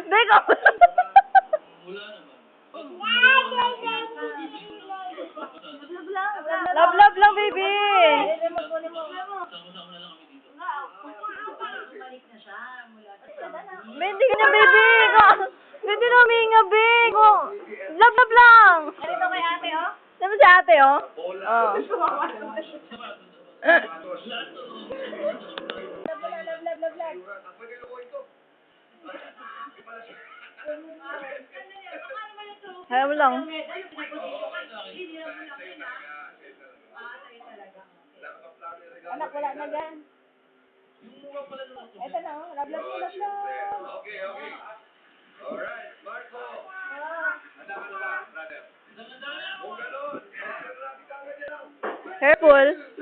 Deko! Love lang, baby! Hindi ka na, baby! Hindi na huminga, baby! Love lang! Ganito kay ate, oh. Sabi si ate, oh? Oh. Ayaw mo lang. Anak, wala na dyan. Ito na, oh. Love. Okay. Alright, Marco. Handa ka na ba, brother? Kung ganun, Careful.